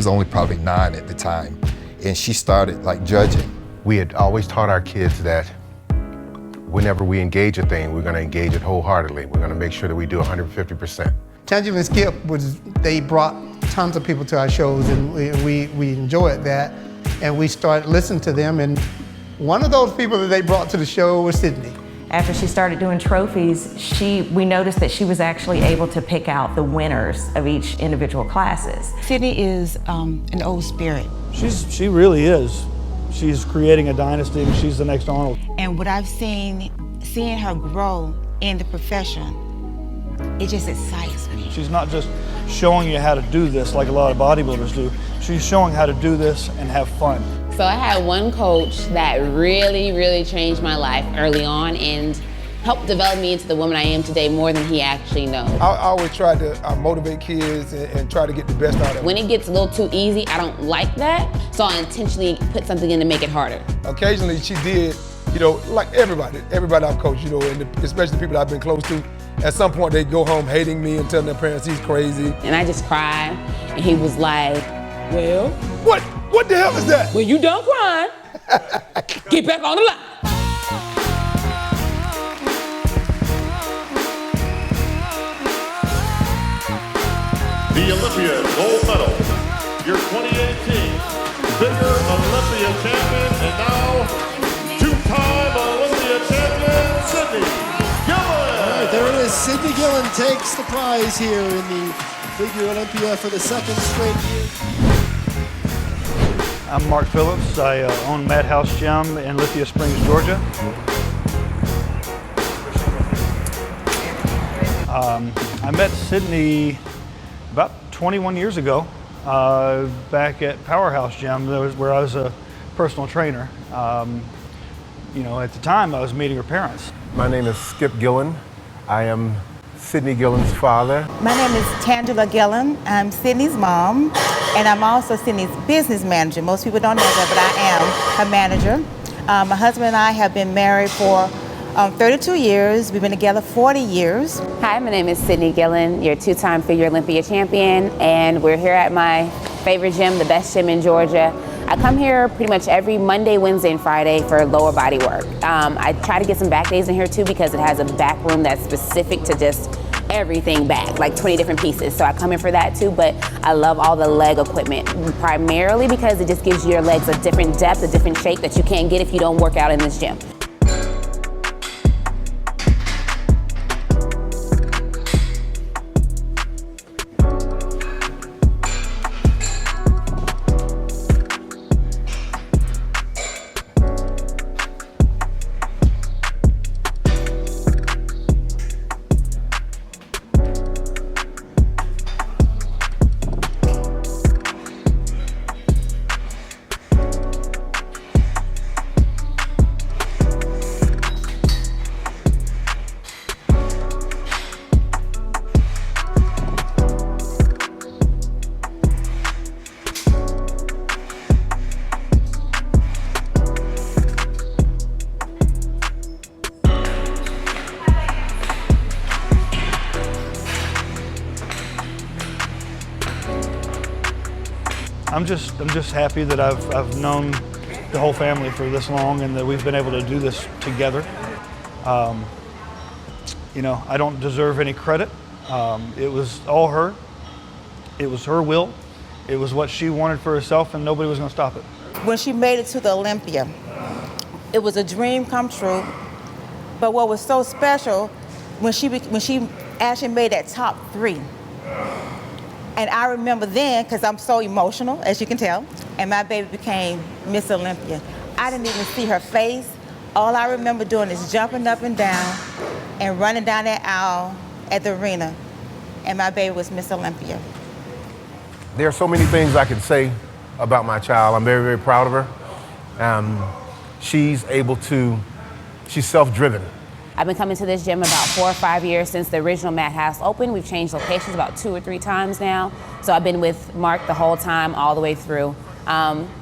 was only probably 9 at the time, and she started like judging. We had always taught our kids that whenever we engage a thing, we're going to engage it wholeheartedly. We're going to make sure that we do 150%. Tangible and Skip they brought tons of people to our shows, and we enjoyed that, and we started listening to them, and one of those people that they brought to the show was Cydney. After she started doing trophies, we noticed that she was actually able to pick out the winners of each individual classes. Cydney is an old spirit. She really is. She's creating a dynasty, and she's the next Arnold. And what I've seeing her grow in the profession, it just excites me. She's not just showing you how to do this like a lot of bodybuilders do. She's showing how to do this and have fun. So I had one coach that really changed my life early on and helped develop me into the woman I am today more than he actually knows. I always try to motivate kids and try to get the best out of them. When it gets a little too easy, I don't like that, so I intentionally put something in to make it harder. Occasionally she did, like everybody I've coached, and especially the people I've been close to, at some point they go home hating me and telling their parents he's crazy. And I just cried, and he was like, well? What the hell is that? Well, you done crying. Get back on the line. The Olympia gold medal, your 2018 Bigger Olympia champion, and now two-time Olympia champion, Cydney Gillon. All right, there it is. Cydney Gillon takes the prize here in the Figure Olympia for the second straight year. I'm Mark Phillips. I own Madhouse Gym in Lithia Springs, Georgia. I met Cydney about 21 years ago back at Powerhouse Gym, where I was a personal trainer. At the time I was meeting her parents. My name is Skip Gillon. I am Cydney Gillon's father. My name is Tangela Gillon. I'm Cydney's mom, and I'm also Cydney's business manager. Most people don't know that, but I am her manager. My husband and I have been married for 32 years. We've been together 40 years. Hi, my name is Cydney Gillon, your two-time Figure Olympia champion, and we're here at my favorite gym, the best gym in Georgia. I come here pretty much every Monday, Wednesday, and Friday for lower body work. I try to get some back days in here too because it has a back room that's specific to just everything back, like 20 different pieces. So I come in for that too, but I love all the leg equipment, primarily because it just gives your legs a different depth, a different shape that you can't get if you don't work out in this gym. I'm just happy that I've known the whole family for this long and that we've been able to do this together. I don't deserve any credit. It was all her. It was her will. It was what she wanted for herself, and nobody was going to stop it. When she made it to the Olympia, it was a dream come true. But what was so special when she actually made that top 3. And I remember then, because I'm so emotional, as you can tell, and my baby became Miss Olympia. I didn't even see her face. All I remember doing is jumping up and down and running down that aisle at the arena, and my baby was Miss Olympia. There are so many things I can say about my child. I'm very, very proud of her. She's self-driven. I've been coming to this gym about 4 or 5 years since the original Madhouse opened. We've changed locations about 2 or 3 times now. So I've been with Mark the whole time, all the way through.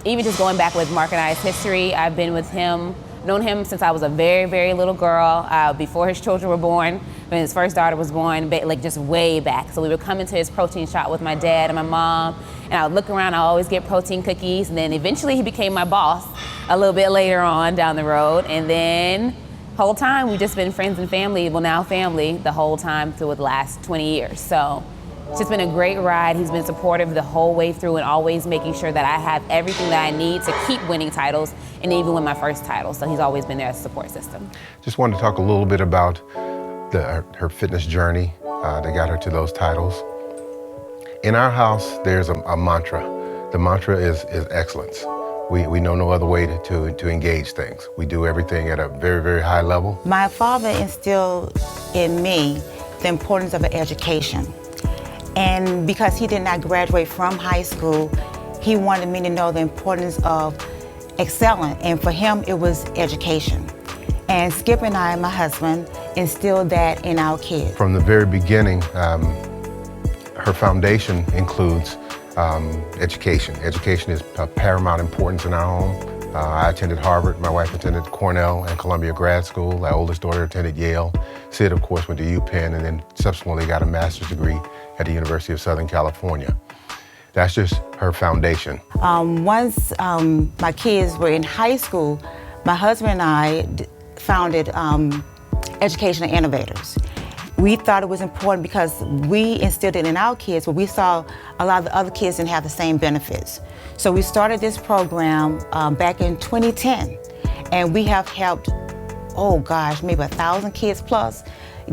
Even just going back with Mark and I's history, I've been with him, known him since I was a very, very little girl, before his children were born, when his first daughter was born, like just way back. So we would come into his protein shop with my dad and my mom, and I would look around, I always get protein cookies, and then eventually he became my boss a little bit later on down the road, and then whole time we've just been friends and family, well now family, the whole time through the last 20 years. So it's just been a great ride. He's been supportive the whole way through and always making sure that I have everything that I need to keep winning titles and even win my first title. So he's always been there as a support system. Just wanted to talk a little bit about her fitness journey that got her to those titles. In our house, there's a mantra. The mantra is excellence. We know no other way to engage things. We do everything at a very, very high level. My father instilled in me the importance of an education. And because he did not graduate from high school, he wanted me to know the importance of excelling. And for him, it was education. And Skip and I, my husband, instilled that in our kids. From the very beginning, her foundation includes education. Education is of paramount importance in our home. I attended Harvard, my wife attended Cornell and Columbia grad school. Our oldest daughter attended Yale. Sid, of course, went to UPenn and then subsequently got a master's degree at the University of Southern California. That's just her foundation. Once my kids were in high school, my husband and I founded Educational Innovators. We thought it was important because we instilled it in our kids, but we saw a lot of the other kids didn't have the same benefits. So we started this program back in 2010, and we have helped, oh gosh, maybe 1,000 kids plus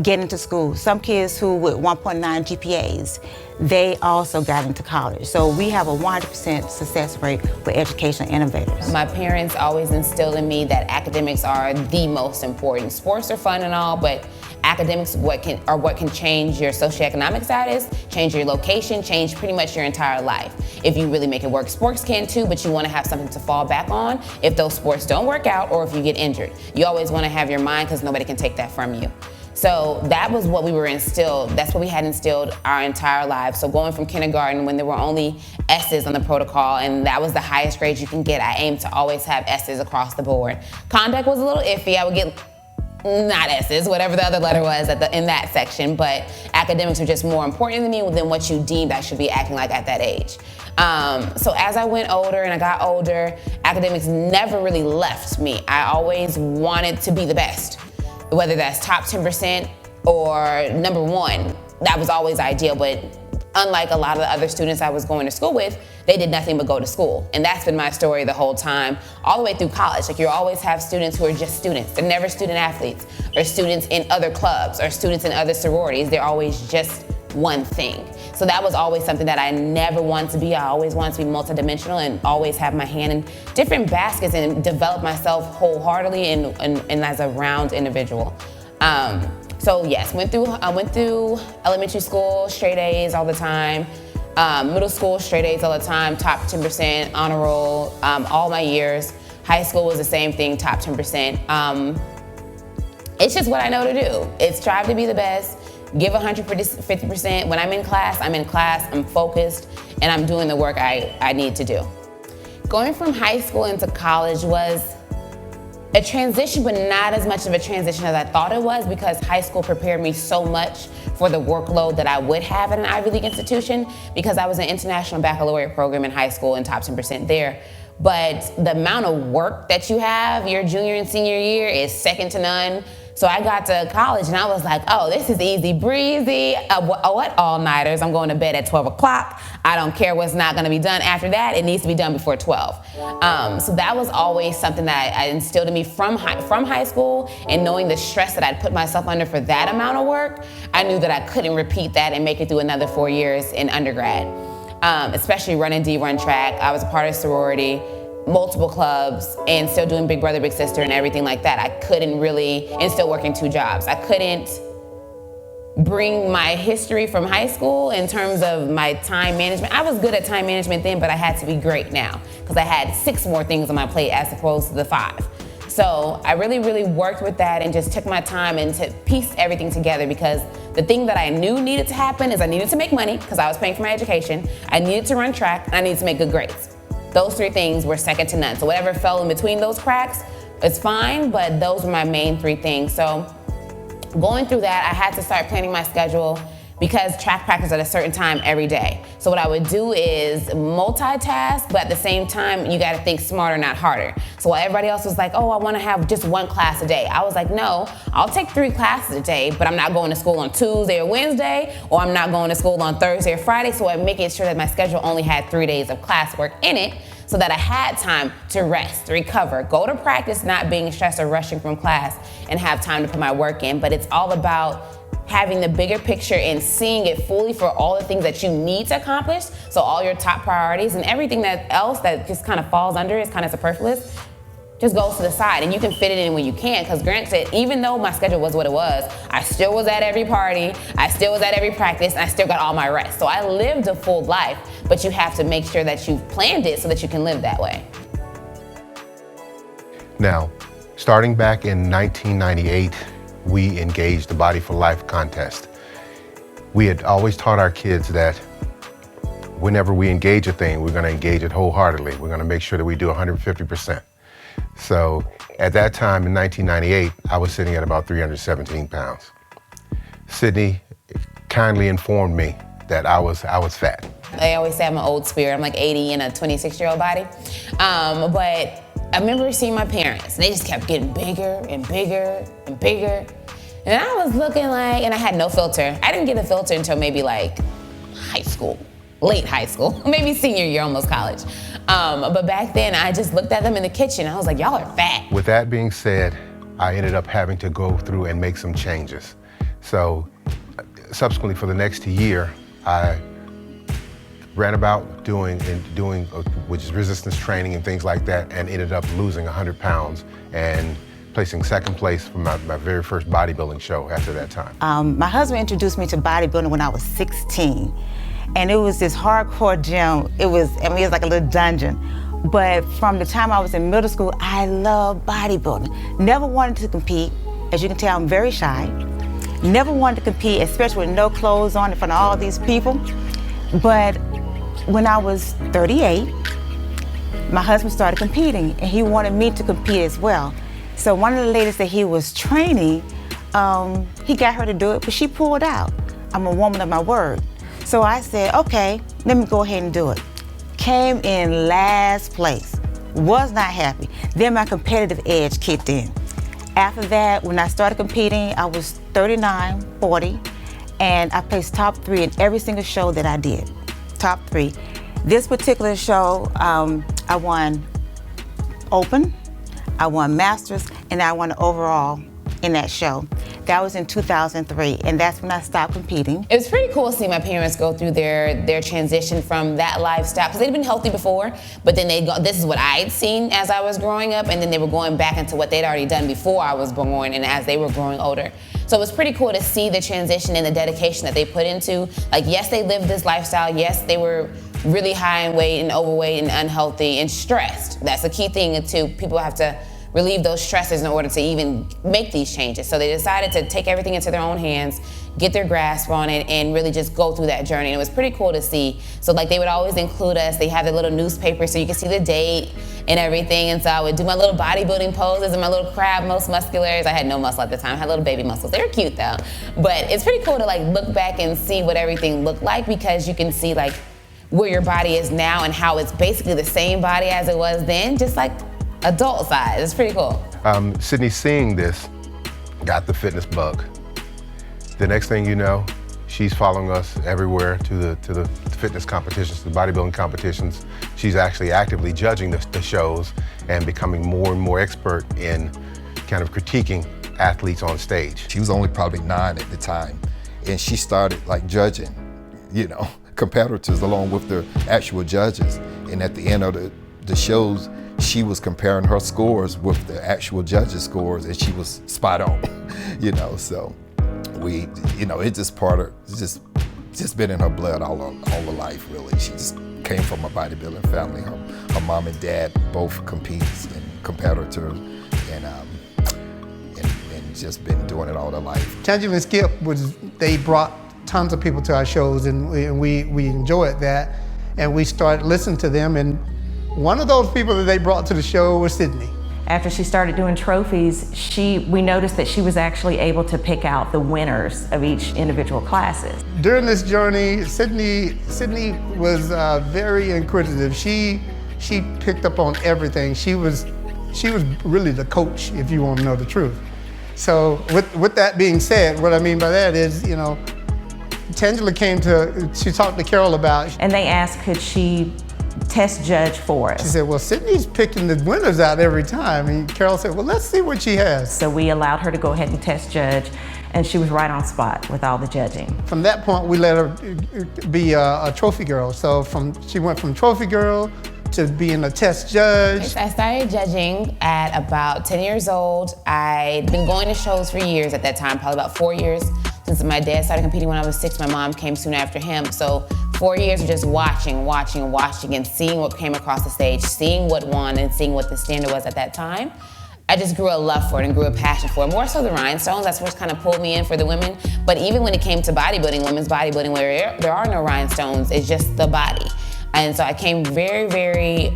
get into school. Some kids who with 1.9 GPAs, they also got into college. So we have a 100% success rate with Educational Innovators. My parents always instilled in me that academics are the most important. Sports are fun and all, but academics what can change your socioeconomic status, change your location, change pretty much your entire life. If you really make it work, sports can too, but you want to have something to fall back on if those sports don't work out or if you get injured. You always want to have your mind because nobody can take that from you. So that was what we were instilled, that's what we had instilled our entire lives. So going from kindergarten when there were only S's on the protocol and that was the highest grade you can get, I aimed to always have S's across the board. Conduct was a little iffy, I would get not S's, whatever the other letter was in that section, but academics are just more important to me than what you deemed I should be acting like at that age. So as I went older and I got older, academics never really left me. I always wanted to be the best. Whether that's top 10% or number one, that was always ideal, but unlike a lot of the other students I was going to school with, they did nothing but go to school. And that's been my story the whole time, all the way through college. Like you always have students who are just students. They're never student athletes, or students in other clubs, or students in other sororities. They're always just one thing. So that was always something that I never wanted to be. I always wanted to be multidimensional and always have my hand in different baskets and develop myself wholeheartedly and as a round individual. So yes, I went through elementary school, straight A's all the time. Middle school, straight A's all the time, top 10%, honor roll, all my years. High school was the same thing, top 10%. It's just what I know to do. It's strive to be the best. Give 150%. When I'm in class, I'm focused, and I'm doing the work I need to do. Going from high school into college was a transition, but not as much of a transition as I thought it was because high school prepared me so much for the workload that I would have at an Ivy League institution because I was in international baccalaureate program in high school and top 10% there. But the amount of work that you have your junior and senior year is second to none. So I got to college and I was like, oh, this is easy breezy. What all-nighters? I'm going to bed at 12 o'clock. I don't care what's not gonna be done after that. It needs to be done before 12. So that was always something that I instilled in me from high school, and knowing the stress that I'd put myself under for that amount of work, I knew that I couldn't repeat that and make it through another 4 years in undergrad. Especially running D-run track. I was a part of sorority, multiple clubs, and still doing Big Brother, Big Sister and everything like that. I couldn't really, and still working 2 jobs. I couldn't bring my history from high school in terms of my time management. I was good at time management then, but I had to be great now because I had 6 more things on my plate as opposed to the 5. So I really, really worked with that and just took my time and pieced everything together because the thing that I knew needed to happen is I needed to make money because I was paying for my education, I needed to run track, and I needed to make good grades. Those 3 things were second to none. So whatever fell in between those cracks, it's fine, but those were my main 3 things. So going through that, I had to start planning my schedule, because track practice at a certain time every day. So what I would do is multitask, but at the same time, you gotta think smarter, not harder. So while everybody else was like, oh, I wanna have just one class a day, I was like, no, I'll take 3 classes a day, but I'm not going to school on Tuesday or Wednesday, or I'm not going to school on Thursday or Friday, so I'm making sure that my schedule only had 3 days of classwork in it, so that I had time to rest, recover, go to practice, not being stressed or rushing from class, and have time to put my work in. But it's all about having the bigger picture and seeing it fully for all the things that you need to accomplish. So all your top priorities and everything else that just kind of falls under is kind of superfluous, just goes to the side, and you can fit it in when you can. Because granted, even though my schedule was what it was, I still was at every party, I still was at every practice, and I still got all my rest. So I lived a full life, but you have to make sure that you've planned it so that you can live that way. Now, starting back in 1998, we engaged the Body for Life contest. We had always taught our kids that whenever we engage a thing, we're gonna engage it wholeheartedly. We're gonna make sure that we do 150%. So at that time in 1998, I was sitting at about 317 pounds. Cydney kindly informed me that I was fat. They always say I'm an old spirit. I'm like 80 in a 26-year-old body. But I remember seeing my parents, and they just kept getting bigger and bigger and bigger. And I was looking like, and I had no filter. I didn't get a filter until maybe like high school, late high school, maybe senior year, almost college. But back then, I just looked at them in the kitchen. I was like, y'all are fat. With that being said, I ended up having to go through and make some changes. So subsequently for the next year, I ran about doing which is resistance training and things like that, and ended up losing 100 pounds and placing second place for my very first bodybuilding show after that time. My husband introduced me to bodybuilding when I was 16. And it was this hardcore gym. It was like a little dungeon. But from the time I was in middle school, I loved bodybuilding. Never wanted to compete. As you can tell, I'm very shy. Never wanted to compete, especially with no clothes on in front of all these people. But when I was 38, my husband started competing, and he wanted me to compete as well. So one of the ladies that he was training, he got her to do it, but she pulled out. I'm a woman of my word. So I said, okay, let me go ahead and do it. Came in last place, was not happy. Then my competitive edge kicked in. After that, when I started competing, I was 39, 40, and I placed top 3 in every single show that I did, top 3. This particular show, I won Open, I won Masters, and I won overall in that show. That was in 2003, and that's when I stopped competing. It was pretty cool to see my parents go through their transition from that lifestyle, because they'd been healthy before, but then this is what I'd seen as I was growing up, and then they were going back into what they'd already done before I was born and as they were growing older. So it was pretty cool to see the transition and the dedication that they put into. Like, yes, they lived this lifestyle. Yes, they were really high in weight and overweight and unhealthy and stressed. That's a key thing too. People have to relieve those stresses in order to even make these changes. So they decided to take everything into their own hands, get their grasp on it, and really just go through that journey. And it was pretty cool to see. So like they would always include us. They have their little newspaper so you can see the date and everything. And so I would do my little bodybuilding poses and my little crab most musculars. I had no muscle at the time. I had little baby muscles. They were cute though. But it's pretty cool to like look back and see what everything looked like, because you can see like where your body is now and how it's basically the same body as it was then, just like adult size. It's pretty cool. Cydney, seeing this, got the fitness bug. The next thing you know, she's following us everywhere to the fitness competitions, the bodybuilding competitions. She's actually actively judging the shows and becoming more and more expert in kind of critiquing athletes on stage. She was only probably 9 at the time, and she started like judging, competitors along with the actual judges. And at the end of the shows, she was comparing her scores with the actual judges' scores, and she was spot on, so we, it's just part of, it's just been in her blood all her life, really. She just came from a bodybuilding family. Her mom and dad both competes and competitors, and just been doing it all their life. Tangible and Skip, they brought tons of people to our shows, and we enjoyed that, and we started listening to them, and one of those people that they brought to the show was Cydney. After she started doing trophies, we noticed that she was actually able to pick out the winners of each individual classes. During this journey, Cydney was very inquisitive. She picked up on everything. She was really the coach, if you want to know the truth. So with that being said, what I mean by that is, you know, Tangela she talked to Carol about. And they asked, could she test judge for us? She said, well, Cydney's picking the winners out every time. And Carol said, well, let's see what she has. So we allowed her to go ahead and test judge, and she was right on spot with all the judging. From that point, we let her be a trophy girl. So she went from trophy girl to being a test judge. I started judging at about 10 years old. I'd been going to shows for years at that time, probably about 4 years. Since my dad started competing when I was 6, my mom came soon after him. So 4 years of just watching, and seeing what came across the stage, seeing what won, and seeing what the standard was at that time. I just grew a love for it and grew a passion for it. More so the rhinestones, that's what kind of pulled me in for the women. But even when it came to bodybuilding, women's bodybuilding, where there are no rhinestones, it's just the body. And so I came very, very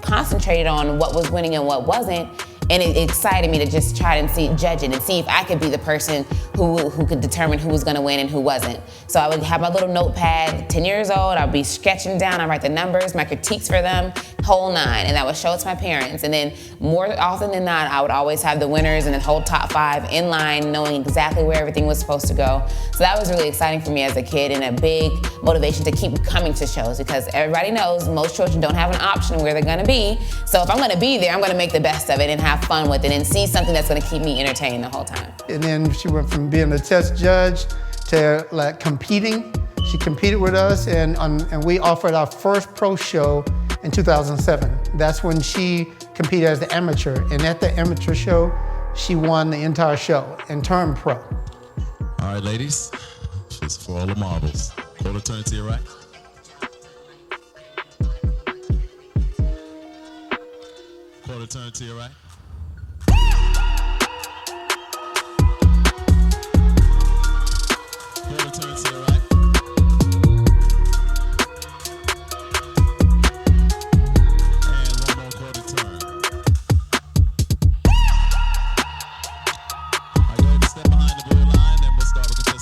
concentrated on what was winning and what wasn't. And it excited me to just try and judge it and see if I could be the person who could determine who was gonna win and who wasn't. So I would have my little notepad, 10 years old, I'd be sketching down, I'd write the numbers, my critiques for them, whole nine, and I would show it to my parents. And then more often than not, I would always have the winners and the whole top 5 in line, knowing exactly where everything was supposed to go. So that was really exciting for me as a kid and a big motivation to keep coming to shows, because everybody knows most children don't have an option where they're gonna be. So if I'm gonna be there, I'm gonna make the best of it and have fun with it and see something that's gonna keep me entertained the whole time. And then she went from being a test judge to like competing. She competed with us, and we offered our first pro show in 2007. That's when she competed as the amateur, and at the amateur show, she won the entire show and turned pro. All right, ladies, it's for all the marbles. Quarter turn to your right. Quarter turn to your right. Quarter turn to your right.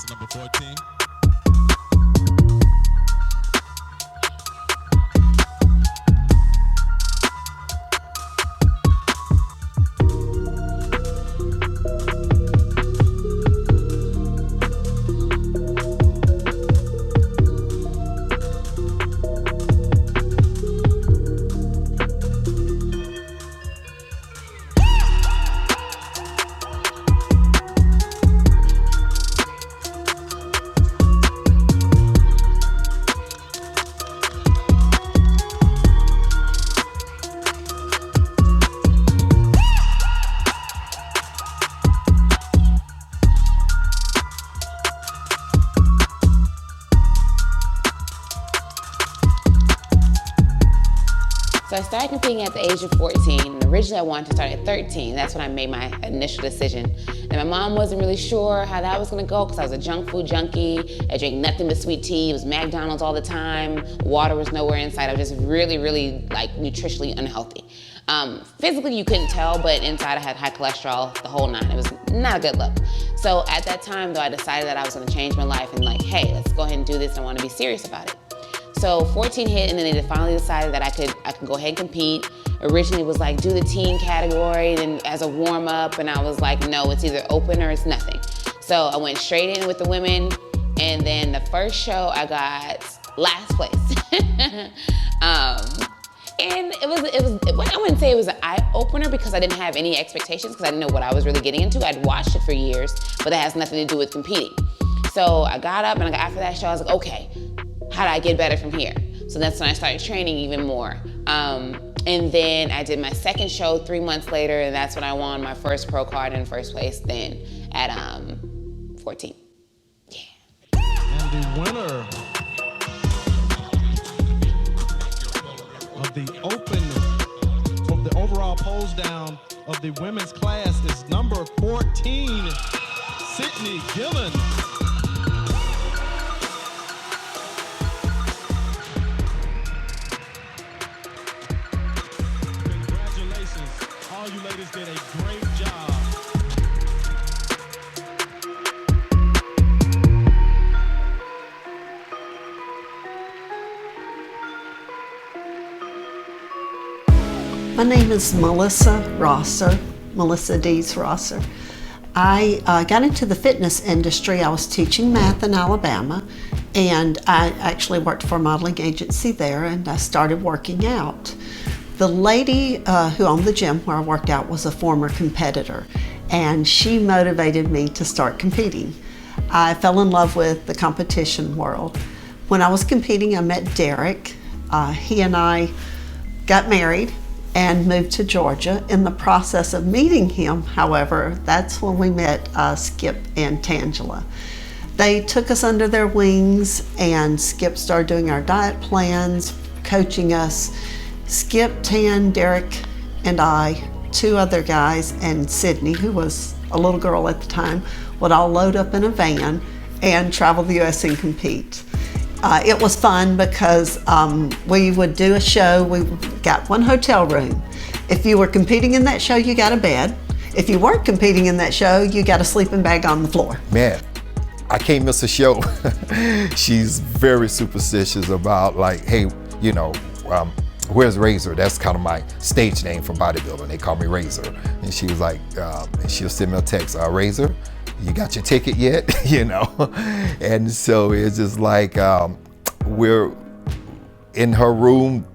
Number 14. So I started competing at the age of 14, and originally I wanted to start at 13. That's when I made my initial decision. And my mom wasn't really sure how that was gonna go, because I was a junk food junkie. I drank nothing but sweet tea. It was McDonald's all the time. Water was nowhere inside. I was just really, really like nutritionally unhealthy. Physically you couldn't tell, but inside I had high cholesterol, the whole 9. It was not a good look. So at that time though, I decided that I was gonna change my life and like, hey, let's go ahead and do this. I wanna be serious about it. So 14 hit, and then they finally decided that I could go ahead and compete. Originally it was like, do the teen category, then as a warm up, and I was like, no, it's either open or it's nothing. So I went straight in with the women, and then the first show I got last place. And it was, I wouldn't say it was an eye-opener because I didn't have any expectations because I didn't know what I was really getting into. I'd watched it for years, but that has nothing to do with competing. So I got up, and after that show, I was like, okay, how do I get better from here? So that's when I started training even more. And then I did my second show 3 months later, and that's when I won my first pro card in first place then at 14. Yeah. And the winner of the open, of the overall pose down of the women's class is number 14, Cydney Gillon. All you ladies did a great job. My name is Melissa Rosser, Melissa Dees Rosser. I got into the fitness industry. I was teaching math in Alabama, and I actually worked for a modeling agency there, and I started working out. The lady who owned the gym where I worked out was a former competitor, and she motivated me to start competing. I fell in love with the competition world. When I was competing, I met Derek. He and I got married and moved to Georgia. In the process of meeting him, however, that's when we met Skip and Tangela. They took us under their wings, and Skip started doing our diet plans, coaching us. Skip, Tan, Derek, and I, 2 other guys, and Cydney, who was a little girl at the time, would all load up in a van and travel the U.S. and compete. It was fun because we would do a show. We got 1 hotel room. If you were competing in that show, you got a bed. If you weren't competing in that show, you got a sleeping bag on the floor. Man, I can't miss a show. She's very superstitious about, like, hey, you know, where's Razor? That's kind of my stage name for bodybuilding. They call me Razor. And she was like, and she'll send me a text, Razor, you got your ticket yet? You know? And so it's just like, we're in her room,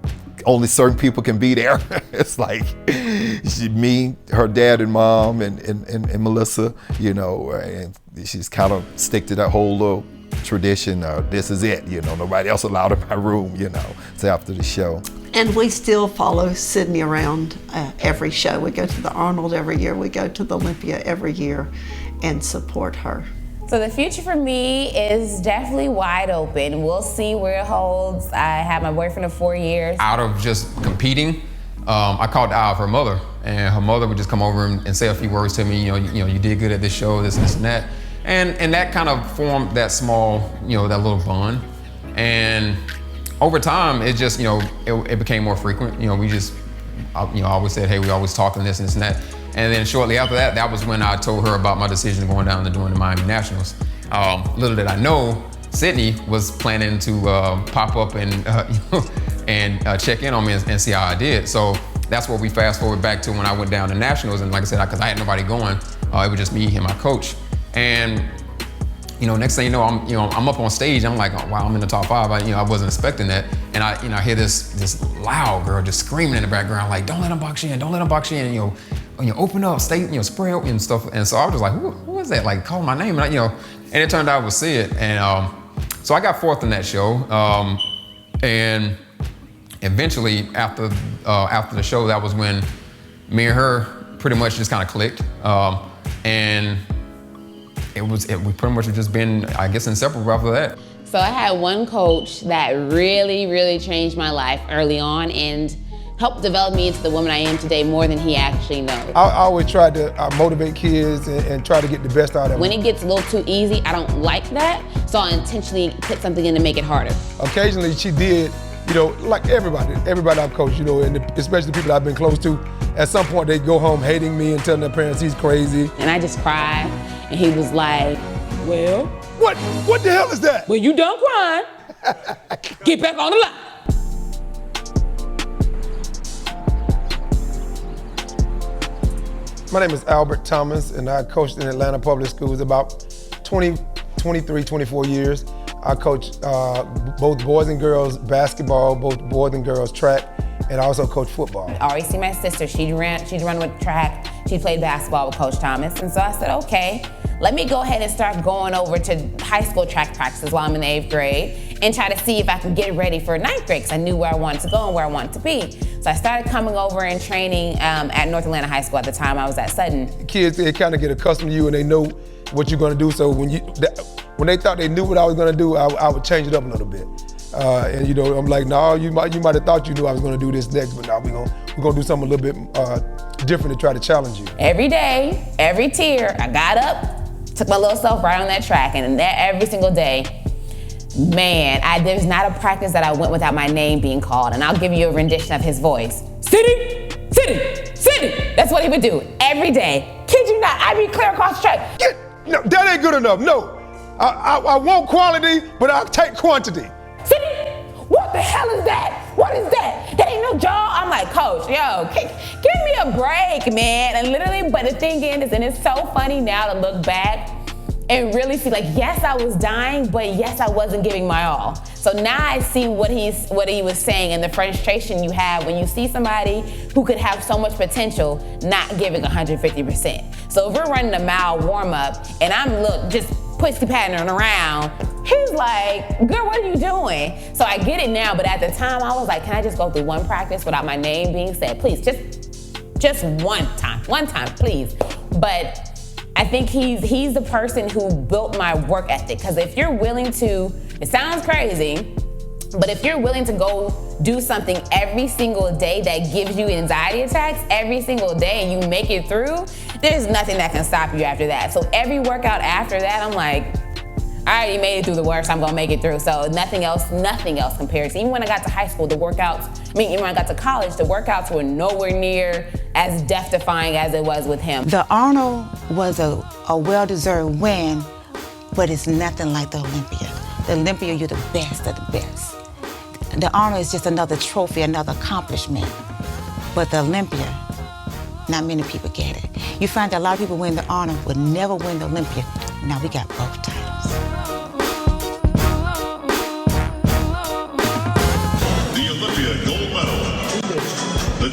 only certain people can be there. It's like me, her dad and mom, and Melissa, you know, and she's kind of stick to that whole little tradition, this is it, you know, nobody else allowed in my room, you know, so after the show. And we still follow Cydney around every show. We go to the Arnold every year, we go to the Olympia every year and support her. So the future for me is definitely wide open. We'll see where it holds. I had my boyfriend of 4 years. Out of just competing, I caught the eye of her mother, and her mother would just come over and say a few words to me, you know, you did good at this show, this and that. And that kind of formed that small, you know, that little bond. And over time, it just, you know, it became more frequent. You know, we just, you know, I always said, hey, we always talking this and this and that. And then shortly after that, that was when I told her about my decision of going down and doing the Miami Nationals. Little did I know, Cydney was planning to pop up and, you know, and check in on me and see how I did. So that's what we fast forward back to when I went down to Nationals. And like I said, because I had nobody going, it was just me and my coach. And you know, next thing you know, I'm up on stage. I'm like, oh, wow, I'm in the top 5. I wasn't expecting that. And I hear this loud girl just screaming in the background, like, don't let him box you in, don't let him box you in. And, open up, stay, spray open and stuff. And so I was just like, who is that? Like, call my name, and and it turned out it was Sid. And so I got 4th in that show. And eventually, after the show, that was when me and her pretty much just kind of clicked. And we pretty much have just been, I guess, inseparable after that. So I had one coach that really, really changed my life early on and helped develop me into the woman I am today more than he actually knows. I always try to motivate kids and try to get the best out of them. When it gets a little too easy, I don't like that, so I intentionally put something in to make it harder. Occasionally she did, you know, like everybody I've coached, you know, and especially the people I've been close to, at some point they go home hating me and telling their parents he's crazy. And I just cried, and he was like, well. What the hell is that? Well, you done crying. Get back on the line. My name is Albert Thomas, and I coached in Atlanta Public Schools about 23, 24 years. I coached both boys and girls basketball, both boys and girls track, and I also coach football. I always see my sister, she'd run with track, she played basketball with Coach Thomas, and so I said, okay, let me go ahead and start going over to high school track practices while I'm in the 8th grade and try to see if I could get ready for 9th grade, because I knew where I wanted to go and where I wanted to be. So I started coming over and training at North Atlanta High School. At the time I was at Sutton. Kids, they kind of get accustomed to you and they know what you're gonna do, so when they thought they knew what I was gonna do, I would change it up a little bit. And you know, I'm like, no, you might have thought you knew I was gonna do this next, but now we're gonna do something a little bit different to try to challenge you. Every day, every tier, I got up, took my little self right on that track, and that every single day, man, there's not a practice that I went without my name being called, and I'll give you a rendition of his voice. Cydney, Cydney, Cydney. That's what he would do every day. Kid you not, I'd be clear across the track. No, that ain't good enough, no. I want quality, but I'll take quantity. Cydney, what the hell is that? What is that? That ain't no jaw. I'm like, Coach, yo, give me a break, man. And literally, but the thing is, and it's so funny now to look back and really see, like, yes, I was dying, but yes, I wasn't giving my all. So now I see what he was saying and the frustration you have when you see somebody who could have so much potential not giving 150%. So if we're running a mile warm up and I'm just pussy patting around, he's like, girl, what are you doing? So I get it now, but at the time I was like, can I just go through one practice without my name being said? Please, just one time, please. But I think he's the person who built my work ethic. Because if you're willing to, it sounds crazy, but if you're willing to go do something every single day that gives you anxiety attacks every single day and you make it through, there's nothing that can stop you after that. So every workout after that, I'm like, I already made it through the worst, I'm gonna make it through. So nothing else compares. Even when I got to high school, even when I got to college, the workouts were nowhere near as death-defying as it was with him. The Arnold was a well-deserved win, but it's nothing like the Olympia. The Olympia, you're the best of the best. The Arnold is just another trophy, another accomplishment. But the Olympia, not many people get it. You find that a lot of people win the Arnold but never win the Olympia. Now we got both titles. The Olympia gold medal, the